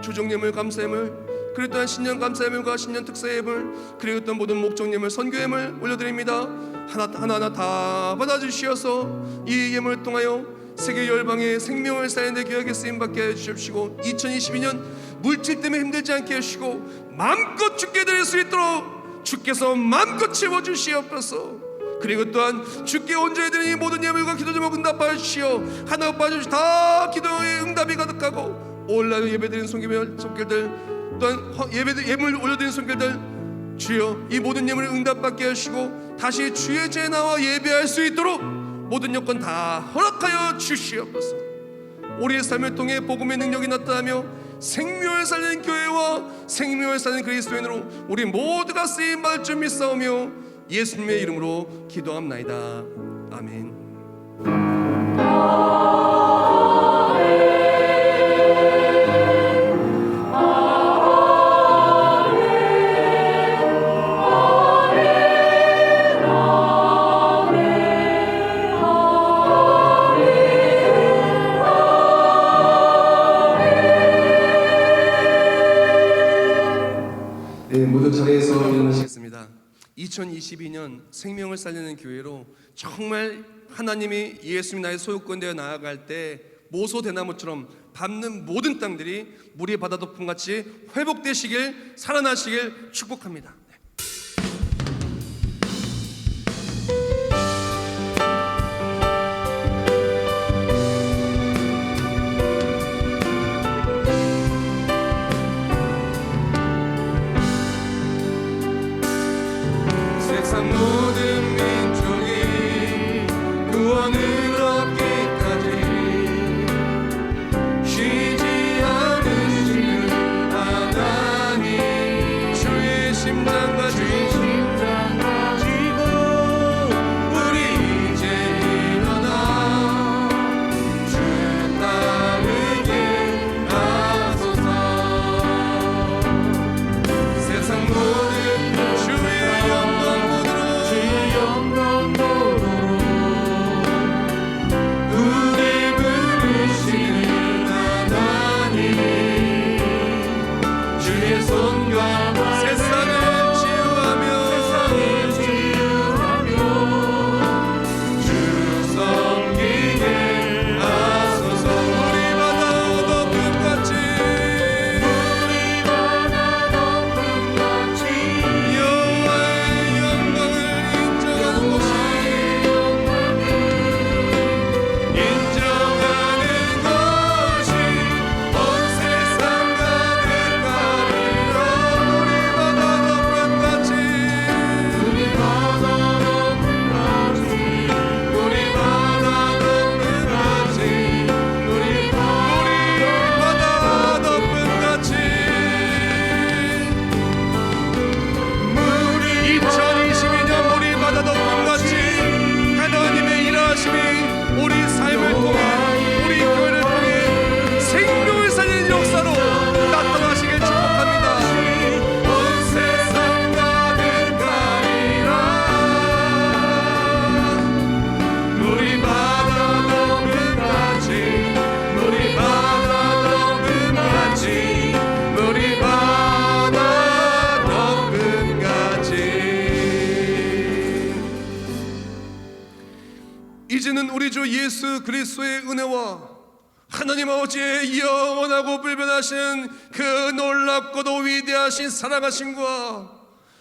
주종예물 감사예물, 그리고 또한 신년 감사예물과 신년 특사예물, 그리고 또 모든 목적예물 선교예물 올려드립니다. 하나하나 다 받아주시어서 이 예물을 통하여 세계 열방의 생명을 쌓는 데 귀하게 쓰임받게 해주십시고, 2022년 물질 때문에 힘들지 않게 해주시고 마음껏 주께 드릴 수 있도록 주께서 마음껏 채워주시옵소서. 그리고 또한 주께 온전히 드리는 모든 예물과 기도 제목 응답하여 주시오. 하나 빠져주시 다 기도의 응답이 가득하고 온라인 예배드리는 손길들, 또한 예물 올려드리는 손길들, 주여 이 모든 예물을 응답받게 하시고 다시 주의 제에 나와 예배할 수 있도록 모든 여건 다 허락하여 주시옵소서. 우리의 삶을 통해 복음의 능력이 나타나며 생명을 살리는 교회와 생명을 살리는 그리스도인으로 우리 모두가 쓰임받을 줄 믿사오며 예수님의 이름으로 기도합나이다. 아멘. 네, 모두 자리에서 일어나시겠습니다. 2022년 생명을 살리는 교회로 정말 하나님이 예수님 나의 소유권 되어 나아갈 때 모소 대나무처럼 밟는 모든 땅들이 물이 바다 덮음같이 회복되시길, 살아나시길 축복합니다. 세상 모든 민족이 구원을 얻기까지 쉬지 않으시는 하나님, 주의 심장 가지고 우리 이제 일어나 주 따르게 하소서. 세상 모든 주의 세상을 치유하며 주 섬기게 하소서. 우리 바다 덮음같이 여호와의 영광을 인정하는 곳이 온 세상 가득하리라. 우리 삶을 통해, 우리 교회를 통해 생명을 살리는 역사로 나타나시길 축복합니다. 온 세상 가득하리라. 물이 바다 덮음같이, 물이 바다 덮음같이, 물이 바다 덮음같이. 이제는 우리 주 예수 그리스도의 은혜와 하나님 아버지의 영원하고 불변하신 그 놀랍고도 위대하신 사랑하심과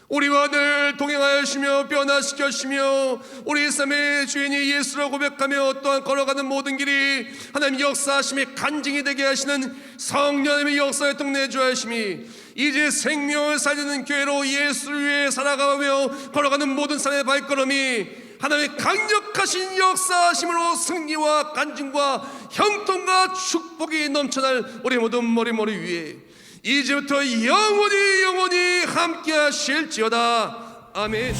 우리와 늘 동행하시며 변화시켜 주시며 우리 삶의 주인이 예수라고 고백하며 또한 걸어가는 모든 길이 하나님 역사하심이 간증이 되게 하시는 성령님의 역사에 통내주 하심이 이제 생명을 살리는 교회로 예수를 위해 살아가며 걸어가는 모든 사람의 발걸음이 하나님의 강력하신 역사하심으로 승리와 간증과 형통과 축복이 넘쳐날 우리 모든 머리 위에 이제부터 영원히 함께 하실지어다. 아멘.